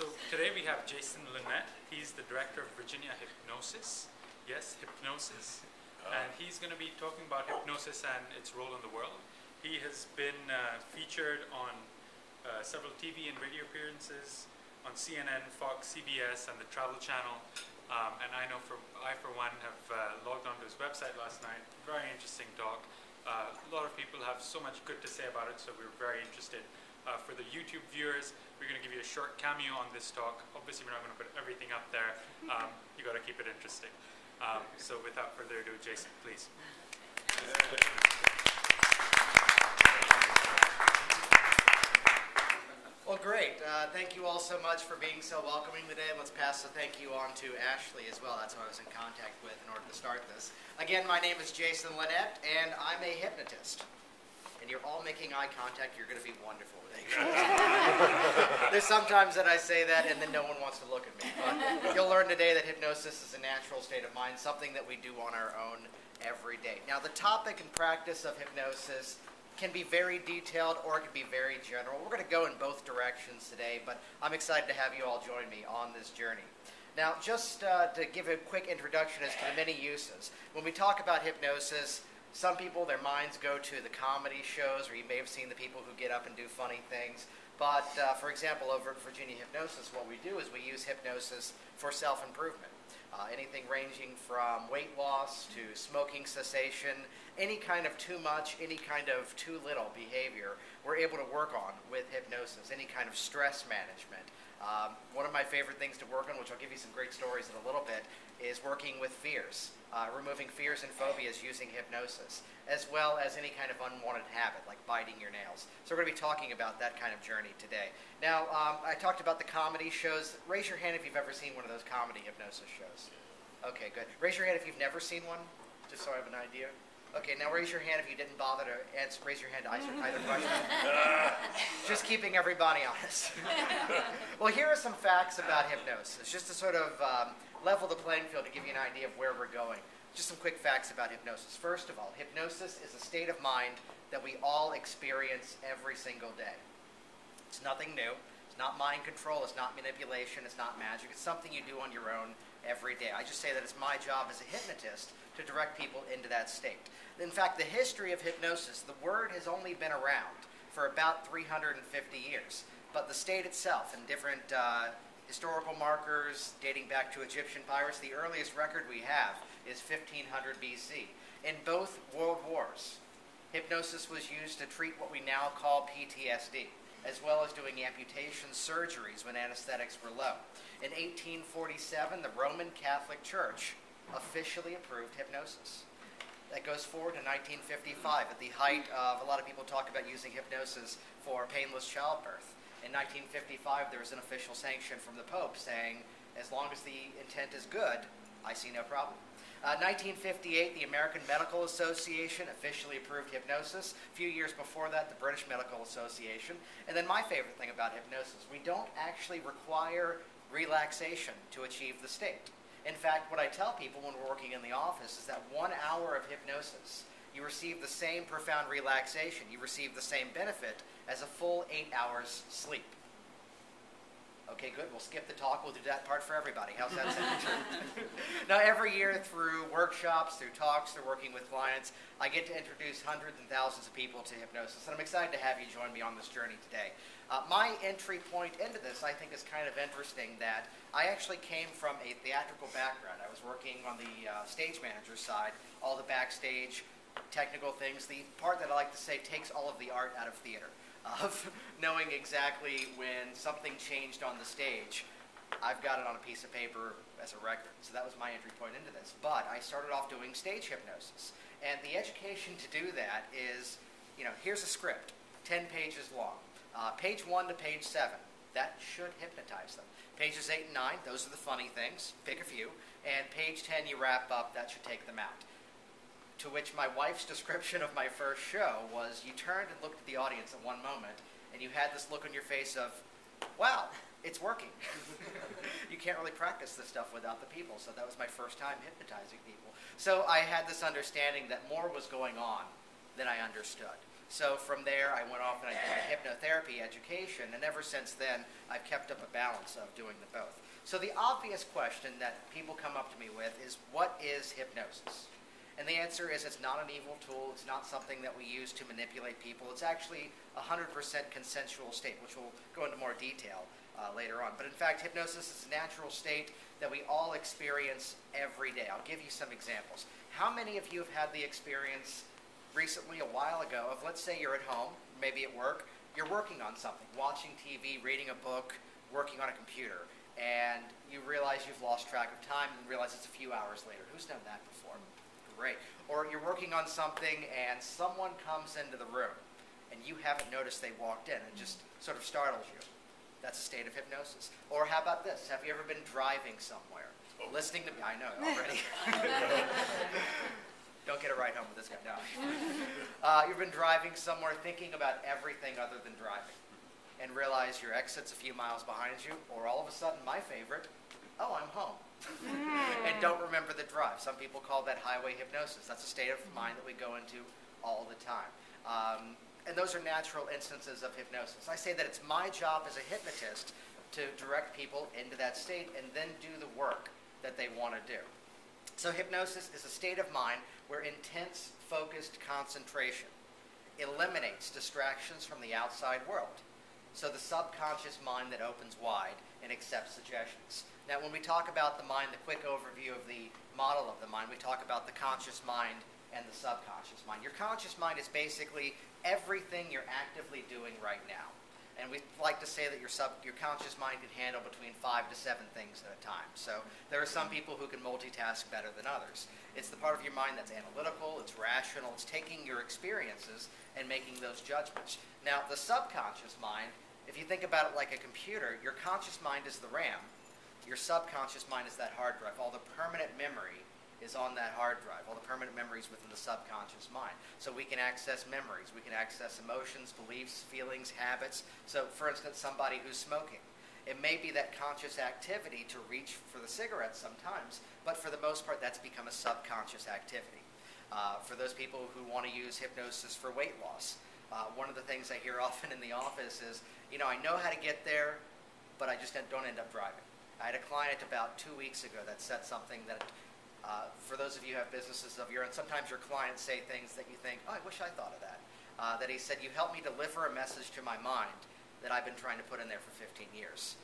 So today we have Jason Linett. He's the director of Virginia Hypnosis. Yes, Hypnosis. And he's going to be talking about hypnosis and its role in the world. He has been featured on several TV and radio appearances on CNN, Fox, CBS, and the Travel Channel. And I know I, for one, have logged onto his website last night. Very interesting talk. A lot of people have so much good to say about it, so we're very interested. For the YouTube viewers, we're going to give you a short cameo on this talk. Obviously, we're not going to put everything up there. You got to keep it interesting. So without further ado, Jason, please. Well, great. Thank you all so much for being so welcoming today. Let's pass the thank you on to Ashley as well. That's who I was in contact with in order to start this. Again, my name is Jason Linett, and I'm a hypnotist. And you're all making eye contact. You're going to be wonderful today. There's sometimes that I say that, and then no one wants to look at me. But you'll learn today that hypnosis is a natural state of mind, something that we do on our own every day. Now, the topic and practice of hypnosis can be very detailed or it can be very general. We're going to go in both directions today, but I'm excited to have you all join me on this journey. Now, just to give a quick introduction as to the many uses. When we talk about hypnosis, some people, their minds go to the comedy shows, or you may have seen the people who get up and do funny things. But, for example, over at Virginia Hypnosis, what we do is we use hypnosis for self-improvement. Anything ranging from weight loss to smoking cessation, any kind of too much, any kind of too little behavior, we're able to work on with hypnosis, any kind of stress management. One of my favorite things to work on, which I'll give you some great stories in a little bit, is working with fears, removing fears and phobias using hypnosis, as well as any kind of unwanted habit, like biting your nails. So we're going to be talking about that kind of journey today. Now, I talked about the comedy shows. Raise your hand if you've ever seen one of those comedy hypnosis shows. Okay, good. Raise your hand if you've never seen one, just so I have an idea. Okay, now raise your hand if you didn't bother to answer. Raise your hand to answer either question. Just keeping everybody honest. Well, here are some facts about hypnosis, just to sort of level the playing field to give you an idea of where we're going. Just some quick facts about hypnosis. First of all, hypnosis is a state of mind that we all experience every single day. It's nothing new. It's not mind control. It's not manipulation. It's not magic. It's something you do on your own every day. I just say that it's my job as a hypnotist to direct people into that state. In fact, the history of hypnosis, the word has only been around for about 350 years. But the state itself and different historical markers dating back to Egyptian papyrus, the earliest record we have is 1500 BC. In both world wars, hypnosis was used to treat what we now call PTSD, as well as doing amputation surgeries when anesthetics were low. In 1847, the Roman Catholic Church officially approved hypnosis. That goes forward to 1955, at the height of, a lot of people talk about using hypnosis for painless childbirth. In 1955, there was an official sanction from the Pope saying, as long as the intent is good, I see no problem. 1958, the American Medical Association officially approved hypnosis. A few years before that, the British Medical Association. And then my favorite thing about hypnosis, we don't actually require relaxation to achieve the state. In fact, what I tell people when we're working in the office is that 1 hour of hypnosis, you receive the same profound relaxation. You receive the same benefit as a full 8 hours sleep. Okay, good. We'll skip the talk. We'll do that part for everybody. How's that sound? Now, every year through workshops, through talks, through working with clients, I get to introduce hundreds and thousands of people to hypnosis. And I'm excited to have you join me on this journey today. My entry point into this, I think, is kind of interesting that I actually came from a theatrical background. I was working on the stage manager side, all the backstage technical things. The part that I like to say takes all of the art out of theater, of knowing exactly when something changed on the stage. I've got it on a piece of paper as a record. So that was my entry point into this. But I started off doing stage hypnosis. And the education to do that is, here's a script, 10 pages long. Page 1 to page 7, that should hypnotize them. Pages 8 and 9, those are the funny things, pick a few. And page 10, you wrap up, that should take them out. To which my wife's description of my first show was, you turned and looked at the audience at one moment, and you had this look on your face of, wow, it's working. You can't really practice this stuff without the people, so that was my first time hypnotizing people. So I had this understanding that more was going on than I understood. So from there, I went off and I did a hypnotherapy education, and ever since then, I've kept up a balance of doing the both. So the obvious question that people come up to me with is, what is hypnosis? And the answer is, it's not an evil tool. It's not something that we use to manipulate people. It's actually a 100% consensual state, which we'll go into more detail later on. But in fact, hypnosis is a natural state that we all experience every day. I'll give you some examples. How many of you have had the experience recently, a while ago, of, let's say you're at home, maybe at work, you're working on something, watching TV, reading a book, working on a computer, and you realize you've lost track of time and realize it's a few hours later. Who's done that before? Great. Or you're working on something and someone comes into the room and you haven't noticed they walked in. It just sort of startles you. That's a state of hypnosis. Or how about this? Have you ever been driving somewhere? Listening to me? I know, already. Don't get a ride home with this guy. No. You've been driving somewhere thinking about everything other than driving and realize your exit's a few miles behind you, or all of a sudden, my favorite, oh, I'm home. And don't remember the drive. Some people call that highway hypnosis. That's a state of mind that we go into all the time. And those are natural instances of hypnosis. I say that it's my job as a hypnotist to direct people into that state and then do the work that they want to do. So hypnosis is a state of mind where intense, focused concentration eliminates distractions from the outside world. So the subconscious mind that opens wide and accepts suggestions. Now, when we talk about the mind, the quick overview of the model of the mind, we talk about the conscious mind and the subconscious mind. Your conscious mind is basically everything you're actively doing right now. And we like to say that your conscious mind can handle between 5 to 7 things at a time. So there are some people who can multitask better than others. It's the part of your mind that's analytical, it's rational, it's taking your experiences and making those judgments. Now, the subconscious mind, if you think about it like a computer, your conscious mind is the RAM. Your subconscious mind is that hard drive. All the permanent memory is on that hard drive, all the permanent memories within the subconscious mind. So we can access memories, we can access emotions, beliefs, feelings, habits. So for instance, somebody who's smoking, it may be that conscious activity to reach for the cigarette sometimes, but for the most part that's become a subconscious activity. For those people who want to use hypnosis for weight loss, one of the things I hear often in the office is, I know how to get there, but I just don't end up driving. I had a client about 2 weeks ago that said something that for those of you who have businesses of your own, sometimes your clients say things that you think, oh, I wish I thought of that. That he said, you helped me deliver a message to my mind that I've been trying to put in there for 15 years.